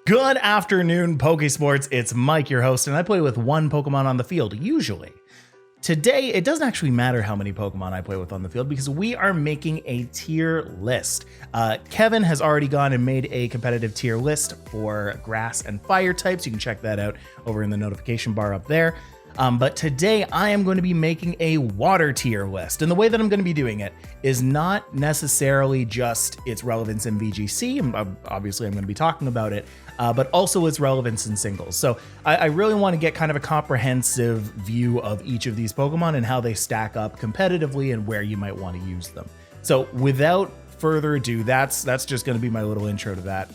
Good afternoon, Pokesports. It's Mike, your host, and I play with one Pokemon on the field, usually. Today, it doesn't actually matter how many Pokemon I play with on the field because we are making a tier list. Kevin has already gone and made a competitive tier list for grass and fire types. You can check that out over in the notification bar up there. But today I am going to be making a water tier list. And the way that I'm going to be doing it is not necessarily just its relevance in VGC. Obviously, I'm going to be talking about it, but also its relevance in singles. So I really want to get kind of a comprehensive view of each of these Pokemon and how they stack up competitively and where you might want to use them. So without further ado, that's just going to be my little intro to that.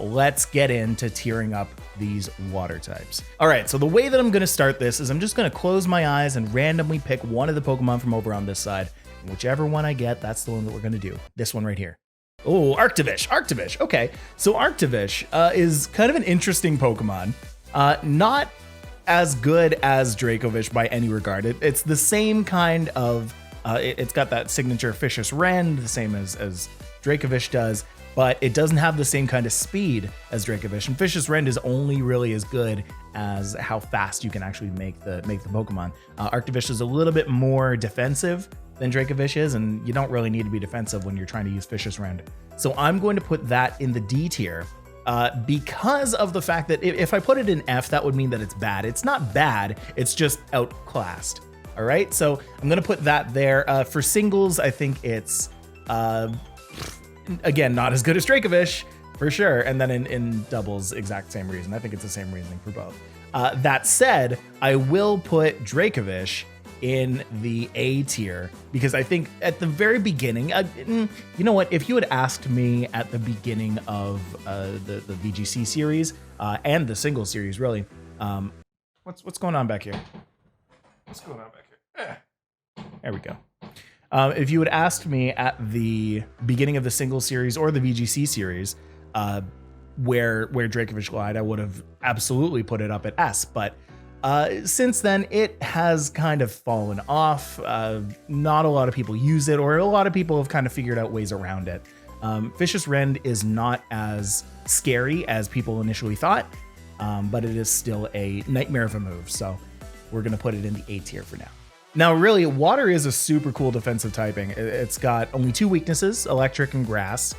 Let's get into tiering up these water types. All right, so the way that I'm going to start this is I'm just going to close my eyes and randomly pick one of the Pokemon from over on this side. And whichever one I get, that's the one that we're going to do. This one right here. Oh, Arctovish. Okay, so Arctovish is kind of an interesting Pokemon. Not as good as Dracovish by any regard. It's the same kind of, it's got that signature Fishious Rend, the same as Dracovish does, but it doesn't have the same kind of speed as Dracovish. And Fishious Rend is only really as good as how fast you can actually make the Pokemon. Arctovish is a little bit more defensive than Dracovish is, and you don't really need to be defensive when you're trying to use Fishious Rend. So I'm going to put that in the D tier because of the fact that if I put it in F, that would mean that it's bad. It's not bad, it's just outclassed. All right, so I'm gonna put that there. For singles, I think it's, again, not as good as Dracovish, for sure. And then in doubles, exact same reason. I think it's the same reasoning for both. That said, I will put Dracovish in the A tier because I think at the very beginning, you know what? If you had asked me at the beginning of the VGC series and the single series, really, what's going on back here? What's going on back here? There we go. If you had asked me at the beginning of the single series or the VGC series where Dracovish lied, I would have absolutely put it up at S. But since then, it has kind of fallen off. Not a lot of people use it, or a lot of people have kind of figured out ways around it. Fishious Rend is not as scary as people initially thought, but it is still a nightmare of a move. So we're going to put it in the A tier for now. Now, really, water is a super cool defensive typing. It's got only two weaknesses, electric and grass.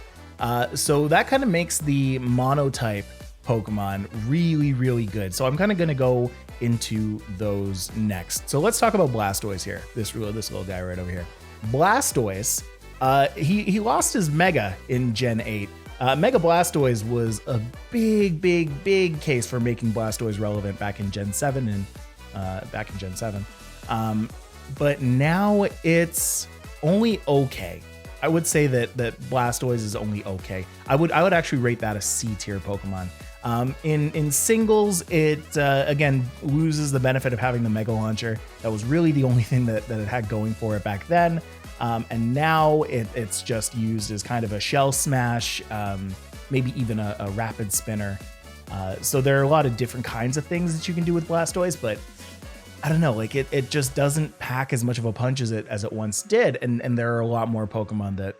So that kind of makes the monotype Pokemon really, really good. So I'm kind of going to go into those next. So let's talk about Blastoise here. This little guy right over here. Blastoise, he lost his Mega in Gen 8. Mega Blastoise was a big case for making Blastoise relevant back in Gen 7 but now it's only okay. I would say that Blastoise is only okay. I would actually rate that a C tier Pokemon. In singles, it again loses the benefit of having the Mega Launcher. That was really the only thing that it had going for it back then. And now it's just used as kind of a shell smash, maybe even a rapid spinner. So there are a lot of different kinds of things that you can do with Blastoise, but I don't know, like it just doesn't pack as much of a punch as it once did. And there are a lot more Pokemon that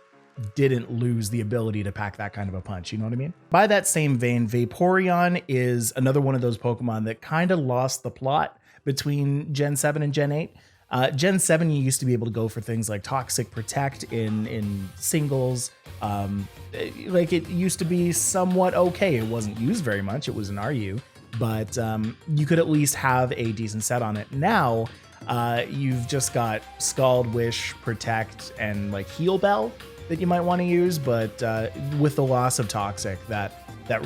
didn't lose the ability to pack that kind of a punch. You know what I mean? By that same vein, Vaporeon is another one of those Pokemon that kind of lost the plot between Gen 7 and Gen 8. Gen 7, you used to be able to go for things like Toxic Protect in singles. Like it used to be somewhat okay. It wasn't used very much. It was an RU. But you could at least have a decent set on it. Now, you've just got Scald, Wish, Protect, and like Heal Bell that you might want to use. But with the loss of Toxic, that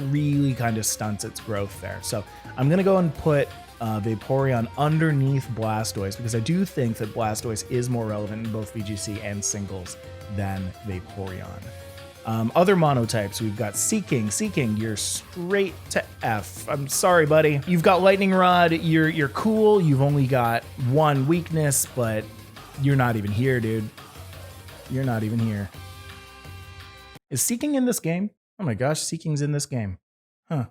really kind of stunts its growth there. So I'm going to go and put Vaporeon underneath Blastoise because I do think that Blastoise is more relevant in both VGC and singles than Vaporeon. Other monotypes, we've got Seaking. Seaking, you're straight to F. I'm sorry, buddy. You've got Lightning Rod. You're cool. You've only got one weakness, but you're not even here, dude. You're not even here. Is Seaking in this game? Oh my gosh, Seaking's in this game. Huh.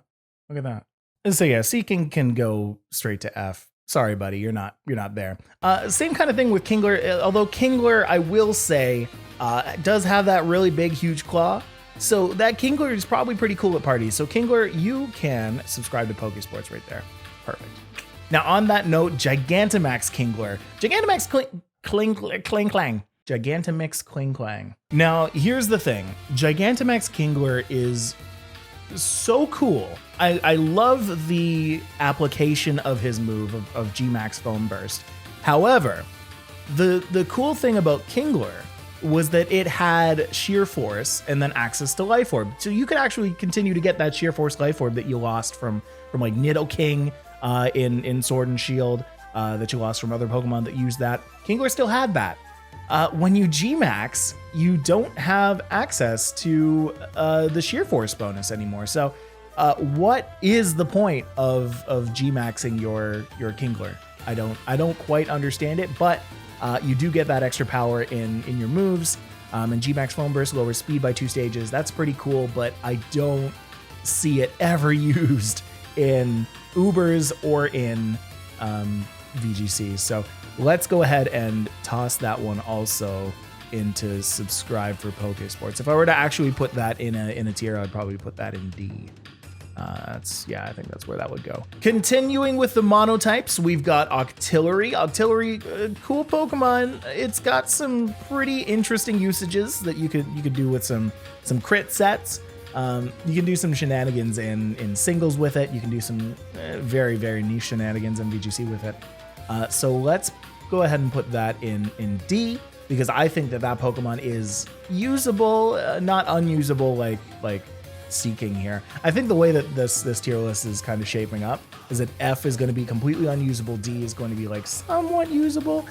Look at that. So yeah, Seaking can go straight to F. Sorry, buddy, you're not there. Same kind of thing with Kingler, although Kingler, I will say, does have that really big, huge claw. So that Kingler is probably pretty cool at parties. So Kingler, you can subscribe to Pokesports right there. Perfect. Now on that note, Gigantamax Kingler. Gigantamax Kling Clang. Gigantamix Kling Clang. Now here's the thing. Gigantamax Kingler is so cool. I love the application of his move of G-Max Foam Burst. However, the cool thing about Kingler was that it had Sheer Force and then access to Life Orb. So you could actually continue to get that Sheer Force Life Orb that you lost from like Nidoking in Sword and Shield, that you lost from other Pokemon that used that. Kingler still had that. When you G-Max, you don't have access to the Sheer Force bonus anymore. So what is the point of G-Maxing your Kingler? I don't quite understand it, but you do get that extra power in your moves. And G-Max Foam Burst lowers speed by 2 stages. That's pretty cool, but I don't see it ever used in Ubers or in VGC. So let's go ahead and toss that one also into subscribe for Pokesports. If I were to actually put that in a tier, I'd probably put that in D. I think that's where that would go. Continuing with the monotypes, we've got Octillery. Octillery, cool Pokemon. It's got some pretty interesting usages that you could do with some crit sets. You can do some shenanigans in singles with it. You can do some very, very niche shenanigans in VGC with it. So let's go ahead and put that in D, because I think that Pokemon is usable, not unusable like Seaking here. I think the way that this tier list is kind of shaping up is that F is going to be completely unusable, D is going to be like somewhat usable,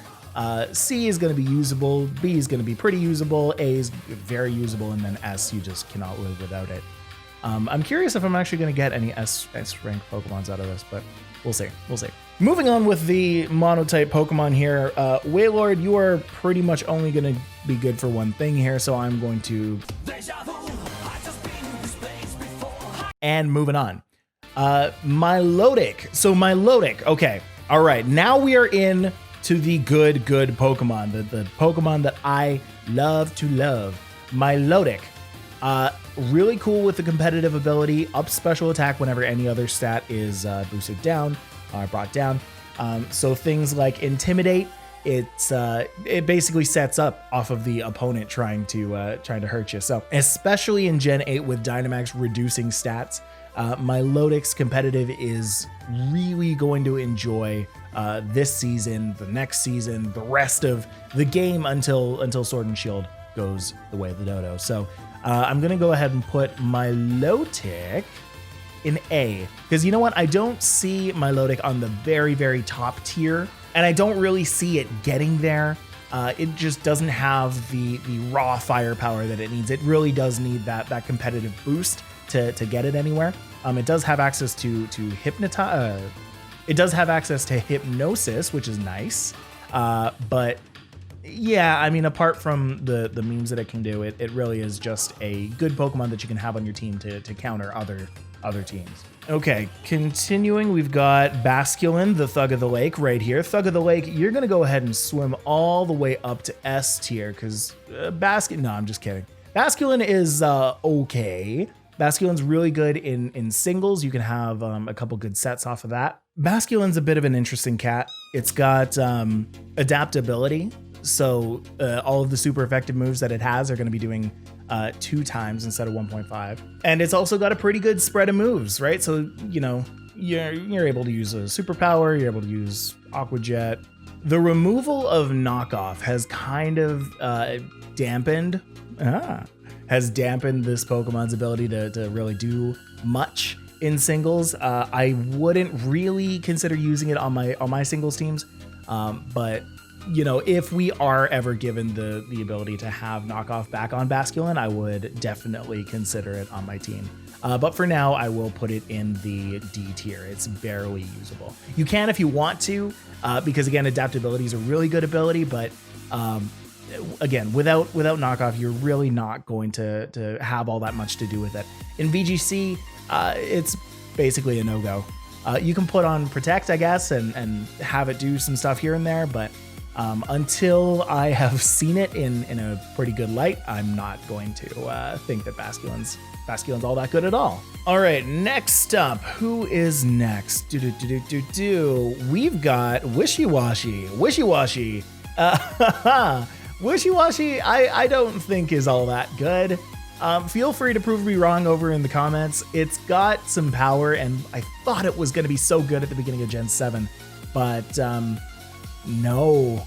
C is going to be usable, B is going to be pretty usable, A is very usable, and then S you just cannot live without it. I'm curious if I'm actually going to get any S rank Pokemons out of this, but we'll see. Moving on with the monotype Pokemon here, Wailord, you are pretty much only going to be good for one thing here, so I'm going to... And moving on. Milotic. So Milotic, okay. All right, now we are in to the good Pokemon, the Pokemon that I love to love. Milotic. Really cool with the competitive ability, up special attack whenever any other stat is boosted down, brought down. So things like Intimidate, it basically sets up off of the opponent trying to hurt you. So especially in Gen 8 with Dynamax reducing stats, Milotic's competitive is really going to enjoy this season, the next season, the rest of the game until Sword and Shield goes the way of the dodo. So I'm gonna go ahead and put Milotic in A, because you know what? I don't see Milotic on the very, very top tier, and I don't really see it getting there. It just doesn't have the raw firepower that it needs. It really does need that competitive boost to get it anywhere. It does have access to Hypnotize. It does have access to Hypnosis, which is nice. But yeah, I mean, apart from the memes that it can do, it really is just a good Pokemon that you can have on your team to counter other teams. Okay, continuing, we've got Basculin, the Thug of the Lake, right here. Thug of the Lake, you're gonna go ahead and swim all the way up to S tier, because no, I'm just kidding. Basculin is okay. Basculin's really good in singles. You can have a couple good sets off of that. Basculin's a bit of an interesting cat. It's got adaptability, so all of the super effective moves that it has are going to be doing 2 times instead of 1.5. And it's also got a pretty good spread of moves, right? So, you know, you're able to use a superpower, you're able to use Aqua Jet. The removal of Knockoff has kind of dampened this Pokemon's ability to really do much in singles. I wouldn't really consider using it on my singles teams, but you know, if we are ever given the ability to have Knockoff back on Basculin, I would definitely consider it on my team. But for now, I will put it in the D tier. It's barely usable. You can if you want to, because again, adaptability is a really good ability, but again, without Knockoff, you're really not going to have all that much to do with it. In VGC, it's basically a no-go. You can put on Protect, I guess, and have it do some stuff here and there, but Until I have seen it in a pretty good light, I'm not going to think that Basculin's all that good at all. All right, next up, who is next? We've got Wishiwashi. Wishiwashi. Wishiwashi, I don't think is all that good. Feel free to prove me wrong over in the comments. It's got some power, and I thought it was going to be so good at the beginning of Gen 7, but no.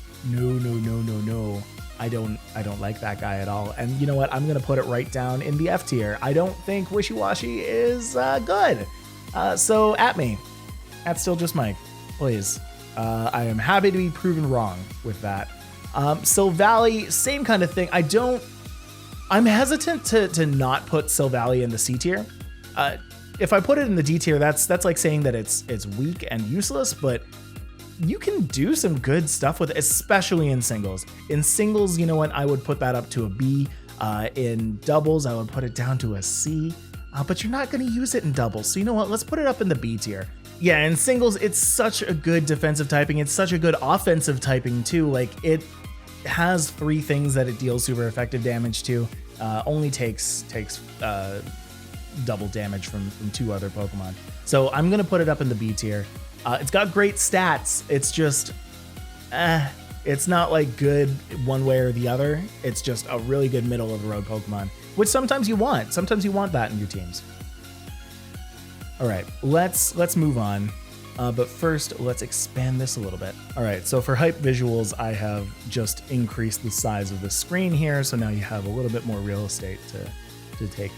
I don't like that guy at all. And you know what? I'm going to put it right down in the F tier. I don't think Wishiwashi is good. So at me, at Still Just Mike, please. I am happy to be proven wrong with that. Silvally, same kind of thing. I'm hesitant to not put Silvally in the C tier. If I put it in the D tier, that's like saying that it's weak and useless, but you can do some good stuff with it, especially in singles. In singles, you know what? I would put that up to a B. In doubles, I would put it down to a C. But you're not going to use it in doubles. So you know what? Let's put it up in the B tier. Yeah, in singles, it's such a good defensive typing. It's such a good offensive typing too. Like, it has 3 things that it deals super effective damage to. Only takes double damage from 2 other Pokemon. So I'm going to put it up in the B tier. It's got great stats. It's just, it's not like good one way or the other. It's just a really good middle of the road Pokemon, which sometimes you want. Sometimes you want that in your teams. All right, let's move on. But first, let's expand this a little bit. All right, so for hype visuals, I have just increased the size of the screen here, so now you have a little bit more real estate to take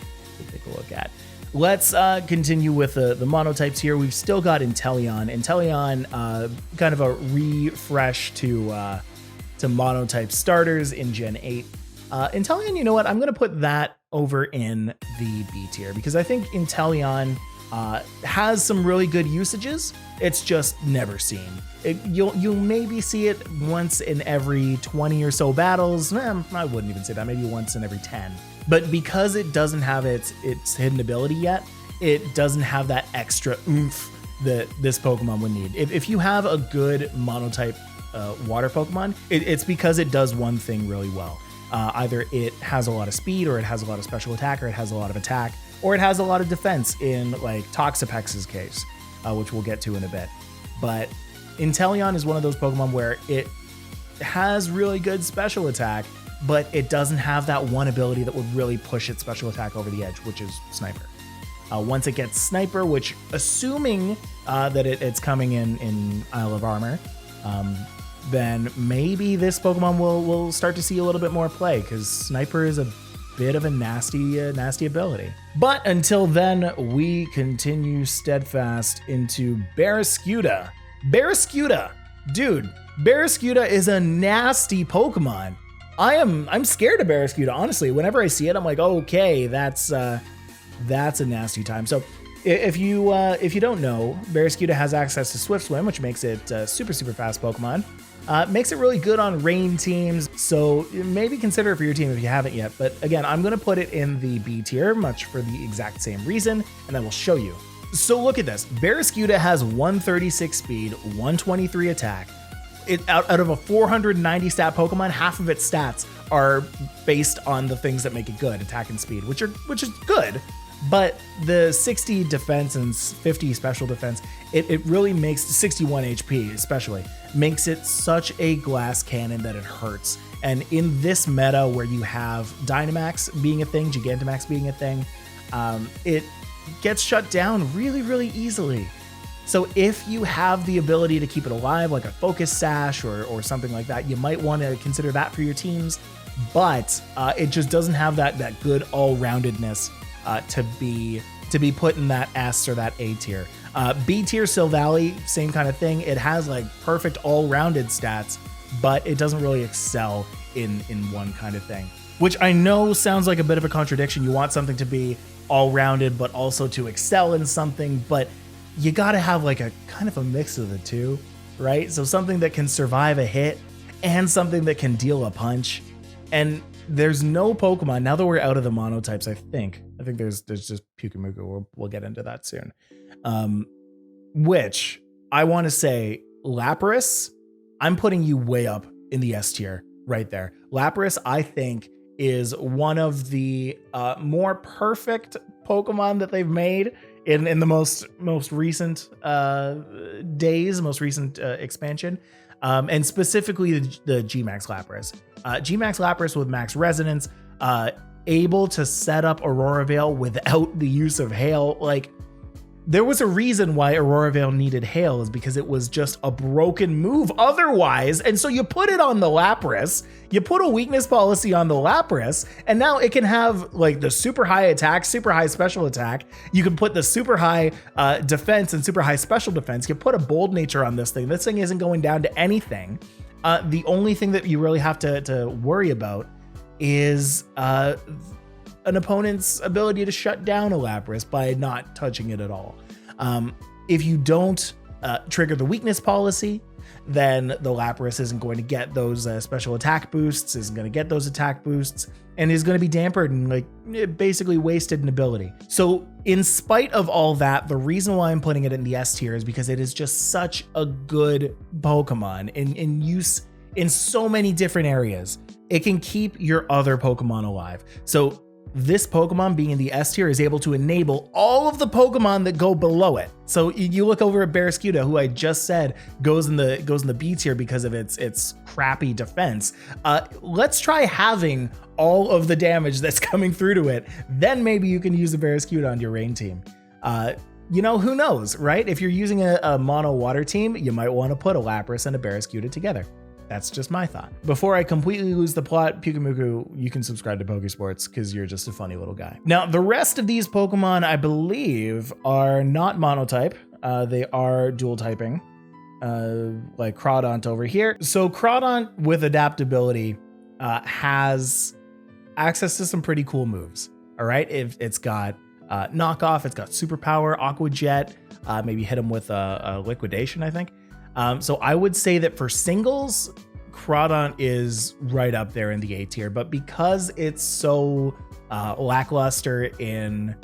a look at. Let's continue with the monotypes here. We've still got Intelleon. Intelleon, kind of a refresh to monotype starters in Gen 8. Intelleon, you know what? I'm going to put that over in the B tier because I think Intelleon has some really good usages. It's just never seen. You'll maybe see it once in every 20 or so battles. I wouldn't even say that. Maybe once in every 10. But because it doesn't have its hidden ability yet, it doesn't have that extra oomph that this Pokemon would need. If you have a good monotype water Pokemon, it's because it does one thing really well. Either it has a lot of speed, or it has a lot of special attack, or it has a lot of attack, or it has a lot of defense in like Toxapex's case, which we'll get to in a bit. But Inteleon is one of those Pokemon where it has really good special attack, but it doesn't have that one ability that would really push its special attack over the edge, which is Sniper. Once it gets Sniper, which assuming that it's coming in Isle of Armor, then maybe this Pokemon will start to see a little bit more play, because Sniper is a bit of a nasty ability. But until then, we continue steadfast into Barraskewda. Barraskewda, dude, Barraskewda is a nasty Pokemon. I'm scared of Barraskewda, honestly. Whenever I see it, I'm like, okay, that's a nasty time. So if you don't know, Barraskewda has access to Swift Swim, which makes it a super fast Pokemon. Makes it really good on rain teams, so maybe consider it for your team if you haven't yet. But again, I'm going to put it in the B tier, much for the exact same reason, and I will show you. So look at this. Barraskewda has 136 speed, 123 attack. Out of a 490 stat Pokemon, half of its stats are based on the things that make it good, attack and speed, which is good. But the 60 defense and 50 special defense, it really makes 61 HP especially, makes it such a glass cannon that it hurts. And in this meta where you have Dynamax being a thing, Gigantamax being a thing, it gets shut down really easily. So if you have the ability to keep it alive, like a Focus Sash or something like that, you might want to consider that for your teams. But it just doesn't have that good all-roundedness to be put in that S or that A tier. B tier Silvally, same kind of thing. It has like perfect all-rounded stats, but it doesn't really excel in one kind of thing. Which I know sounds like a bit of a contradiction. You want something to be all-rounded, but also to excel in something, but you gotta have like a kind of a mix of the two, right? So something that can survive a hit and something that can deal a punch. And there's no Pokemon, now that we're out of the monotypes, I think there's just Pyukumuku. We'll get into that soon. Which I want to say, Lapras, I'm putting you way up in the S tier right there. Lapras, I think, is one of the more perfect Pokemon that they've made in the most recent days, most recent expansion, and specifically the G-Max Lapras. G-Max Lapras with Max Resonance, able to set up Aurora Veil without the use of Hail. Like, there was a reason why Aurora Veil needed Hail, is because it was just a broken move otherwise. And so you put it on the Lapras, you put a weakness policy on the Lapras, and now it can have like the super high attack, super high special attack. You can put the super high defense and super high special defense. You put a bold nature on this thing. This thing isn't going down to anything. The only thing that you really have to worry about is an opponent's ability to shut down a Lapras by not touching it at all. If you don't trigger the weakness policy, then the Lapras isn't going to get those special attack boosts, isn't going to get those attack boosts, and is going to be dampered and like basically wasted in ability. So in spite of all that, the reason why I'm putting it in the S tier is because it is just such a good Pokemon in use in so many different areas. It can keep your other Pokemon alive. So this Pokemon being in the S tier is able to enable all of the Pokemon that go below it. So you look over at Barraskewda, who I just said goes in the B tier because of its crappy defense. Let's try having all of the damage that's coming through to it. Then maybe you can use the Barraskewda on your rain team. You know, who knows, right? If you're using a mono water team, you might want to put a Lapras and a Barraskewda together. That's just my thought. Before I completely lose the plot, Pyukumuku, you can subscribe to Pokesports because you're just a funny little guy. Now, the rest of these Pokemon, I believe, are not monotype. They are dual typing, like Crawdaunt over here. So Crawdaunt with adaptability has access to some pretty cool moves. All right, it's got knockoff, it's got superpower, Aqua Jet, maybe hit him with a liquidation, I think. So I would say that for singles, Crawdaunt is right up there in the A tier, but because it's so lackluster in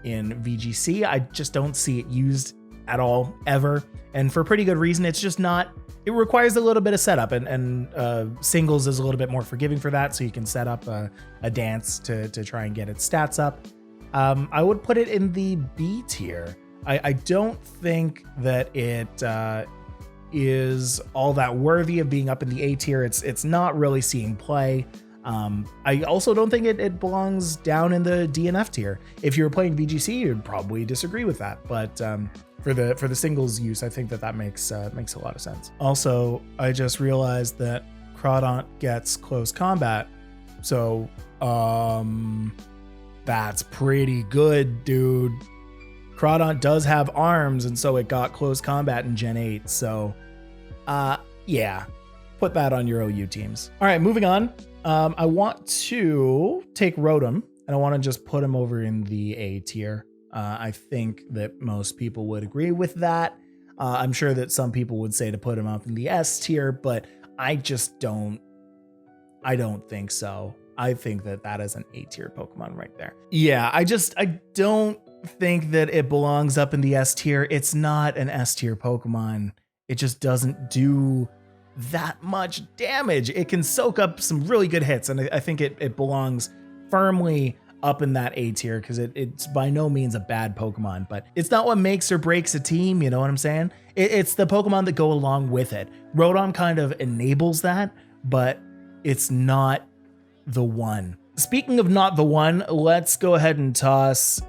VGC, I just don't see it used at all, ever. And for pretty good reason. It's just not, it requires a little bit of setup, and singles is a little bit more forgiving for that. So you can set up a dance to try and get its stats up. I would put it in the B tier. I don't think that it is all that worthy of being up in the A tier. It's not really seeing play. I also don't think it belongs down in the D and F tier. If you were playing VGC, you'd probably disagree with that. But for the singles use, I think that makes a lot of sense. Also, I just realized that Crawdaunt gets close combat. So that's pretty good, dude. Crawdaunt does have arms, and so it got close combat in Gen 8. So yeah, put that on your OU teams. All right, moving on. I want to take Rotom, and I want to just put him over in the A tier. I think that most people would agree with that. I'm sure that some people would say to put him up in the S tier, but I just don't. I don't think so. I think that is an A tier Pokemon right there. Yeah, I don't think that it belongs up in the S tier. It's not an S tier Pokemon. It just doesn't do that much damage. It can soak up some really good hits, and I think it belongs firmly up in that A tier because it's by no means a bad Pokemon, but it's not what makes or breaks a team. You know what I'm saying? It's the Pokemon that go along with it. Rotom kind of enables that, but it's not the one. Speaking of not the one, let's go ahead and toss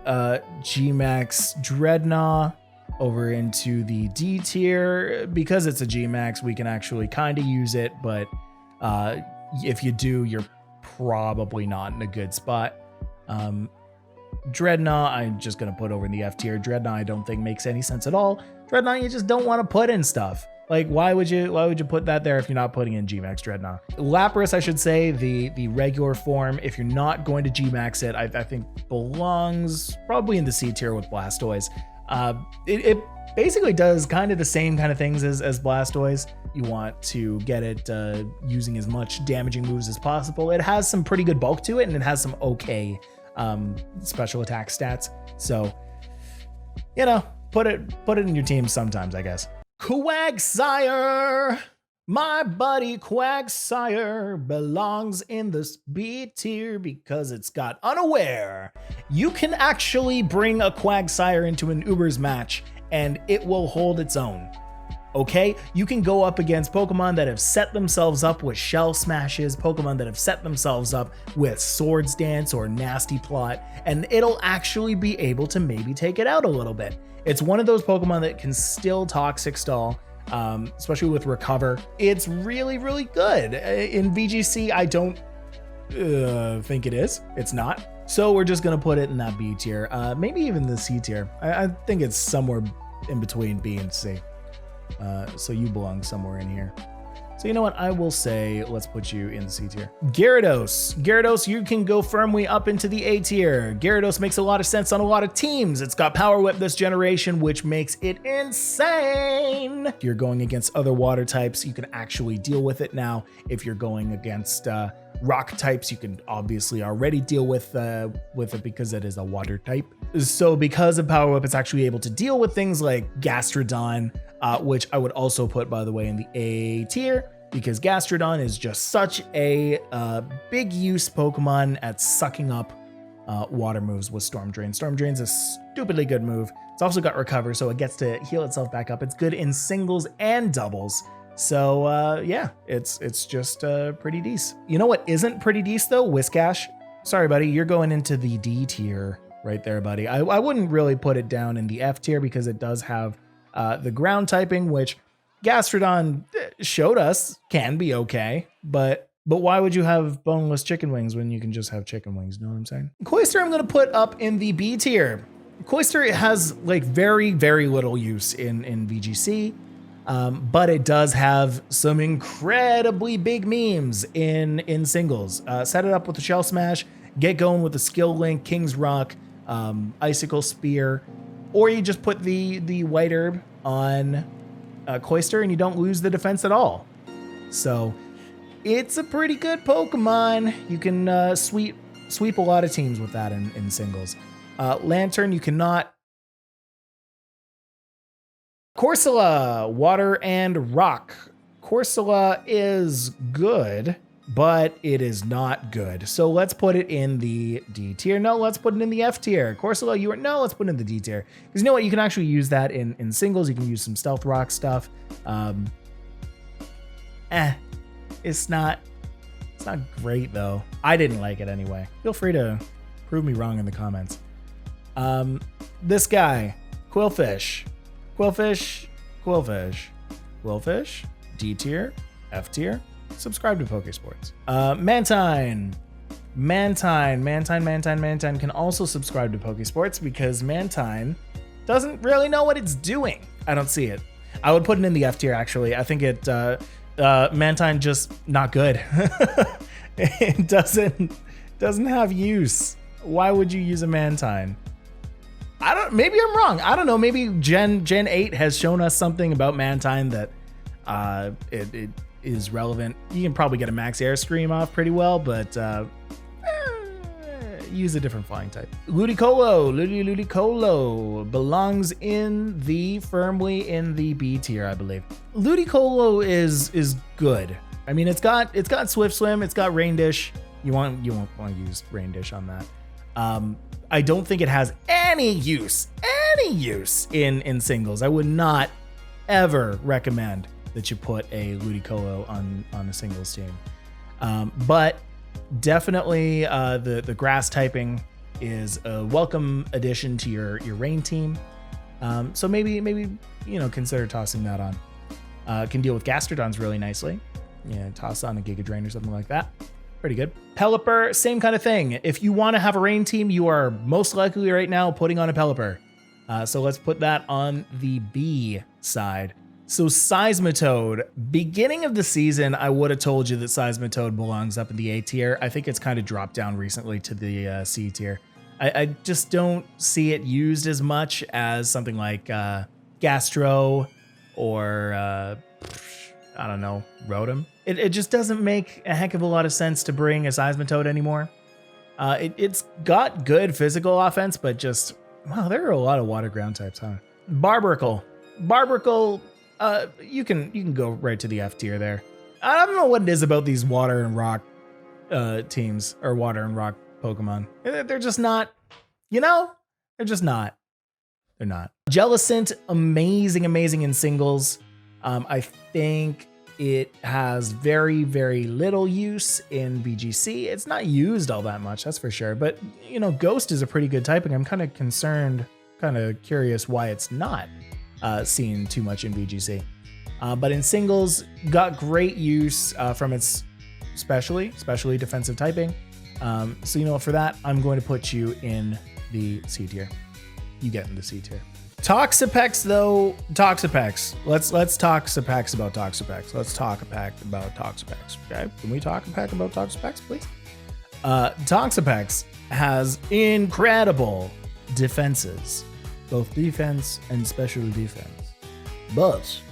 G-Max Drednaw over into the D tier. Because it's a G-Max, we can actually kind of use it, but if you do, you're probably not in a good spot. Drednaw, I'm just gonna put over in the F tier. Drednaw, I don't think makes any sense at all. Drednaw, you just don't want to put in stuff. Like, why would you put that there if you're not putting in G-Max Drednaw? Lapras, I should say, the regular form, if you're not going to G-Max it, I think belongs probably in the C tier with Blastoise. It basically does kind of the same kind of things as Blastoise. You want to get it using as much damaging moves as possible. It has some pretty good bulk to it, and it has some okay special attack stats. So, you know, put it in your team sometimes, I guess. Quagsire! My buddy Quagsire belongs in this B tier because it's got Unaware. You can actually bring a Quagsire into an Ubers match and it will hold its own. Okay, you can go up against Pokemon that have set themselves up with Shell Smashes, Pokemon that have set themselves up with Swords Dance or Nasty Plot, and it'll actually be able to maybe take it out a little bit. It's one of those Pokemon that can still Toxic Stall, especially with Recover. It's really, really good. In VGC, I don't think it is. It's not. So we're just gonna put it in that B tier, maybe even the C tier. I think it's somewhere in between B and C. So you belong somewhere in here. So you know what? I will say, let's put you in C tier. Gyarados, you can go firmly up into the A tier. Gyarados makes a lot of sense on a lot of teams. It's got Power Whip this generation, which makes it insane. If you're going against other water types, you can actually deal with it now. If you're going against rock types, you can obviously already deal with it because it is a water type. So because of Power Whip, it's actually able to deal with things like Gastrodon, which I would also put, by the way, in the A tier, because Gastrodon is just such a big use Pokemon at sucking up water moves with Storm Drain. Storm Drain's a stupidly good move. It's also got Recover, so it gets to heal itself back up. It's good in singles and doubles. So yeah, it's just pretty decent. You know what isn't pretty decent though? Whiscash. Sorry, buddy, you're going into the D tier right there, buddy. I wouldn't really put it down in the F tier because it does have the ground typing, which Gastrodon showed us can be okay, but why would you have boneless chicken wings when you can just have chicken wings? You know what I'm saying? Cloister I'm gonna put up in the B tier. Cloister has like very, very little use in VGC, but it does have some incredibly big memes in singles. Set it up with the Shell Smash, get going with the Skill Link, King's Rock, Icicle Spear, or you just put the White Herb on Cloister and you don't lose the defense at all. So it's a pretty good Pokemon. You can sweep a lot of teams with that in singles. Lantern, you cannot. Corsola, Water and Rock. Corsola is good, but it is not good. So let's put it in the D tier. No, let's put it in the F tier. Corsola, no, let's put it in the D tier. Because you know what? You can actually use that in singles. You can use some Stealth Rock stuff. It's not great though. I didn't like it anyway. Feel free to prove me wrong in the comments. This guy, Qwilfish, D tier, F tier. Subscribe to Pokesports. Mantine can also subscribe to Pokesports because Mantine doesn't really know what it's doing. I don't see it. I would put it in the F tier actually. I think it Mantine just not good. It doesn't have use. Why would you use a Mantine? Maybe I'm wrong. I don't know. Maybe Gen 8 has shown us something about Mantine that it is relevant. You can probably get a Max Air Scream off pretty well, but use a different flying type. Ludicolo belongs firmly in the B tier, I believe. Ludicolo is good. I mean, it's got Swift Swim, it's got Rain Dish. You won't want to use Rain Dish on that. I don't think it has any use in singles. I would not ever recommend that you put a Ludicolo on a singles team. But definitely the grass typing is a welcome addition to your rain team. So maybe consider tossing that on. Can deal with Gastrodons really nicely. Yeah, toss on a Giga Drain or something like that. Pretty good. Pelipper, same kind of thing. If you want to have a rain team, you are most likely right now putting on a Pelipper. So let's put that on the B side. So Seismitoad, beginning of the season, I would have told you that Seismitoad belongs up in the A tier. I think it's kind of dropped down recently to the C tier. I just don't see it used as much as something like Gastro or I don't know, Rotom. It just doesn't make a heck of a lot of sense to bring a Seismitoad anymore. It's got good physical offense, but just, wow, there are a lot of water ground types, huh? Barbarcle you can go right to the F tier there. I don't know what it is about these water and rock teams, or water and rock Pokemon. They're just not, they're just not. They're not. Jellicent, amazing in singles. I think it has very, very little use in VGC. It's not used all that much, that's for sure. But, Ghost is a pretty good typing. I'm kind of concerned, kind of curious why it's not seen too much in VGC. But in singles, got great use from its specially defensive typing. So, for that, I'm going to put you in the C tier. You get in the C tier. Toxapex though, Let's Toxapex about Toxapex. Let's talk a pack about Toxapex. Okay, can we talk a pack about Toxapex, please? Toxapex has incredible defenses, both defense and special defense. But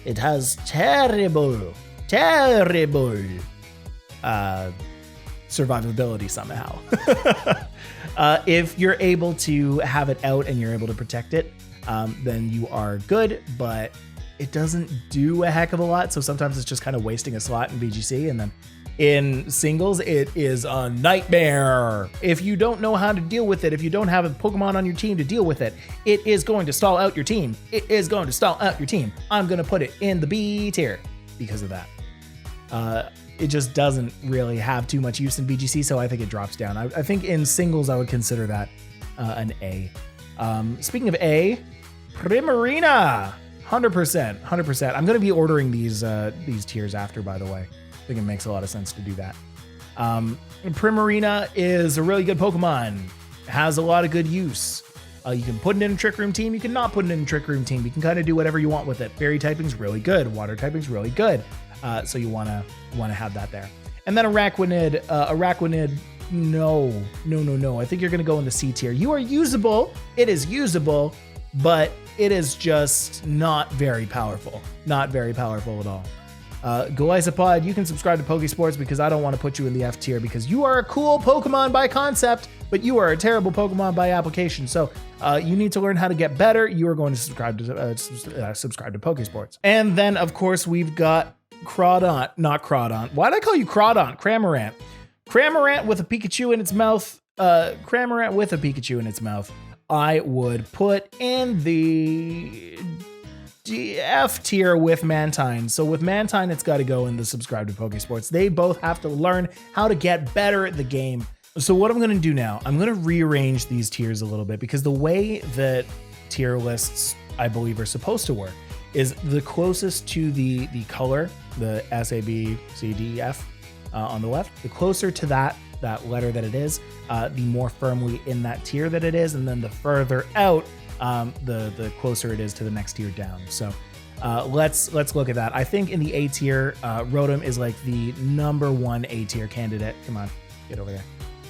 it has terrible survivability somehow. If you're able to have it out and you're able to protect it, then you are good, but it doesn't do a heck of a lot. So sometimes it's just kind of wasting a slot in VGC, and then in singles, it is a nightmare. If you don't know how to deal with it, if you don't have a Pokemon on your team to deal with it, it is going to stall out your team. I'm going to put it in the B tier because of that. It just doesn't really have too much use in VGC, so I think it drops down. I think in singles, I would consider that an A. Speaking of A, Primarina, 100%. I'm going to be ordering these tiers after, by the way. I think it makes a lot of sense to do that. Primarina is a really good Pokemon. Has a lot of good use. You can put it in a Trick Room team. You can not put it in a Trick Room team. You can kind of do whatever you want with it. Fairy typing's really good. Water typing's really good. So you want to have that there. And then Araquanid. No. I think you're going to go in the C tier. You are usable. It is usable, but it is just not very powerful. Not very powerful at all. Golisopod, you can subscribe to Pokesports because I don't want to put you in the F tier because you are a cool Pokemon by concept, but you are a terrible Pokemon by application. So you need to learn how to get better. You are going to subscribe to Pokesports. And then, of course, we've got not Crawdaunt. Why did I call you Crawdaunt? Cramorant. Cramorant with a Pikachu in its mouth. I would put in the F tier with Mantine. So with Mantine, it's got to go in the subscribe to Pokesports. They both have to learn how to get better at the game. So what I'm going to do now, I'm going to rearrange these tiers a little bit because the way that tier lists, I believe, are supposed to work is the closest to the color, the S, A, B, C, D, F on the left, the closer to that letter that it is, the more firmly in that tier that it is, and then the further out, the closer it is to the next tier down. So let's look at that. I think in the A tier, Rotom is like the #1 A tier candidate. Come on, get over there.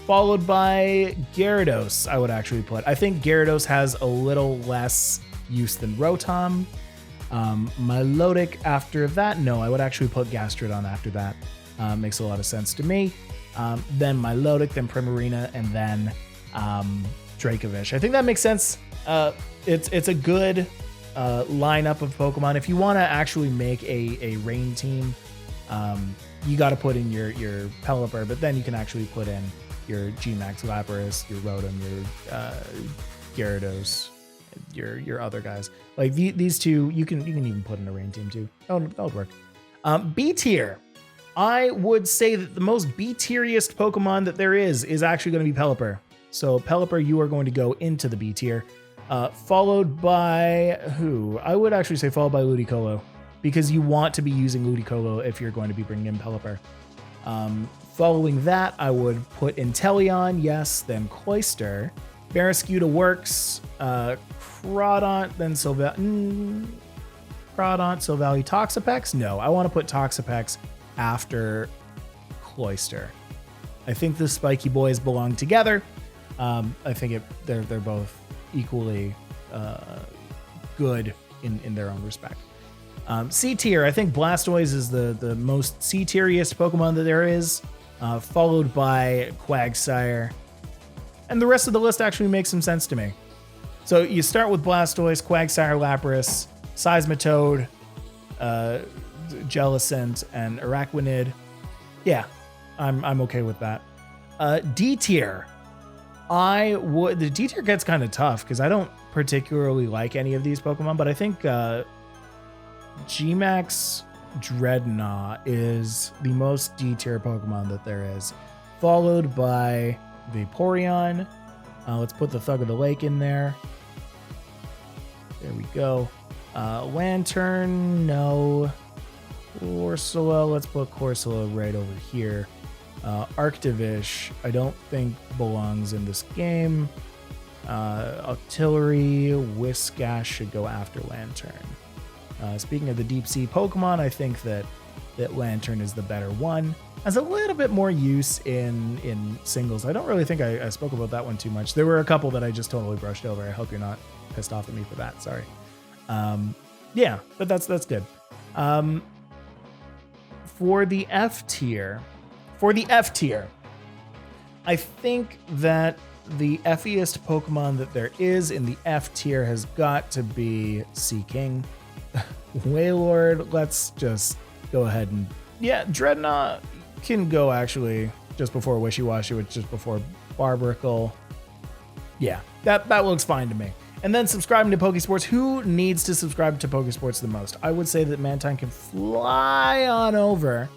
Followed by Gyarados, I would actually put. I think Gyarados has a little less use than Rotom. Milotic after that, no, I would actually put Gastrodon after that. Makes a lot of sense to me. Then Milotic, then Primarina, and then Dracovish. I think that makes sense. It's a good lineup of Pokemon. If you want to actually make a rain team, you got to put in your Pelipper, but then you can actually put in your Gmax Lapras, your Rotom, your Gyarados, your other guys. Like these two, you can even put in a rain team too. That would work. B tier. I would say that the most B-tieriest Pokemon that there is actually going to be Pelipper. So Pelipper, you are going to go into the B tier. Followed by who? I would actually say followed by Ludicolo, because you want to be using Ludicolo if you're going to be bringing in Pelipper. Following that, I would put Intelleon, yes, then Cloister. Barraskewda works. Crawdaunt, then Silvally, Toxapex? No, I want to put Toxapex after Cloister. I think the spiky boys belong together. I think they're both equally good in their own respect. C tier, I think Blastoise is the most C tieriest Pokemon that there is, followed by Quagsire. And the rest of the list actually makes some sense to me. So you start with Blastoise, Quagsire, Lapras, Seismitoad, Jellicent, and Araquanid. Yeah, I'm okay with that. D tier. The D tier gets kind of tough because I don't particularly like any of these Pokemon, but I think Gmax Drednaw is the most D tier Pokemon that there is, followed by Vaporeon. Let's put the Thug of the Lake in there. There we go. Lantern, no. Corsola, let's put Corsola right over here. Arctovish, I don't think belongs in this game. Octillery, Whiscash should go after Lantern. Speaking of the deep sea Pokemon, I think that Lantern is the better one. Has a little bit more use in singles. I don't really think I spoke about that one too much. There were a couple that I just totally brushed over. I hope you're not pissed off at me for that. Sorry. Yeah, but that's good. For the F tier, I think that the F-iest Pokemon that there is in the F tier has got to be Seaking. Wailord, let's just go ahead and... Yeah, Drednaw can go actually just before Wishiwashi, which is before Barbracle. Yeah, that looks fine to me. And then subscribing to Pokesports. Who needs to subscribe to Pokesports the most? I would say that Mantine can fly on over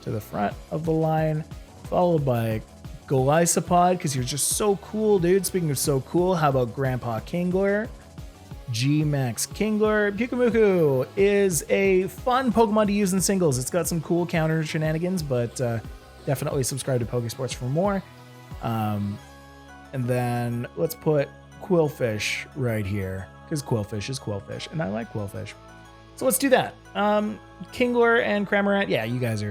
to the front of the line, followed by Golisopod, because you're just so cool, dude. Speaking of so cool, how about Grandpa Kingler? G-Max Kingler. Pyukumuku is a fun Pokemon to use in singles. It's got some cool counter shenanigans, but definitely subscribe to Pokesports for more. And then let's put Qwilfish right here, because Qwilfish is Qwilfish, and I like Qwilfish. So let's do that. Kingler and Cramorant, yeah, you guys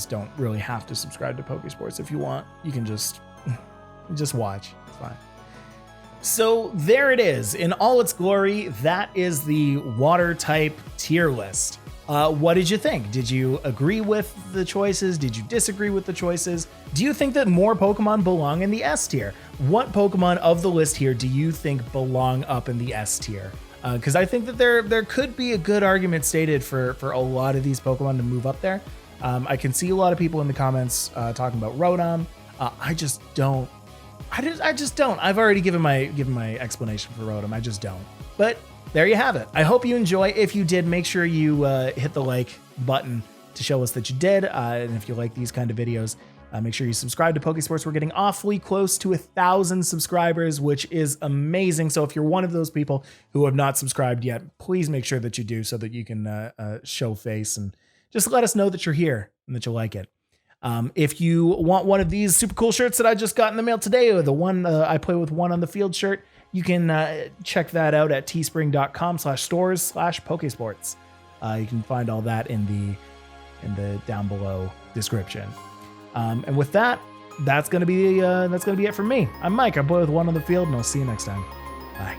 don't really have to subscribe to Pokesports. If you want, you can just watch. It's fine. So there it is in all its glory. That is the water type tier list. What did you think? Did you agree with the choices? Did you disagree with the choices? Do you think that more Pokemon belong in the S tier? What Pokemon of the list here do you think belong up in the S tier? Because I think that there could be a good argument stated for a lot of these Pokemon to move up there. I can see a lot of people in the comments talking about Rotom. I just don't. I've already given my explanation for Rotom. I just don't. But there you have it. I hope you enjoy. If you did, make sure you hit the like button to show us that you did. And if you like these kind of videos, make sure you subscribe to Pokesports. We're getting awfully close to 1,000 subscribers, which is amazing. So if you're one of those people who have not subscribed yet, please make sure that you do so that you can show face and just let us know that you're here and that you like it. If you want one of these super cool shirts that I just got in the mail today, or the one I play with one on the field shirt, you can check that out at teespring.com/stores/Pokesports. You can find all that in the down below description. And with that, that's gonna be it for me. I'm Mike. I play with one on the field, and I'll see you next time. Bye.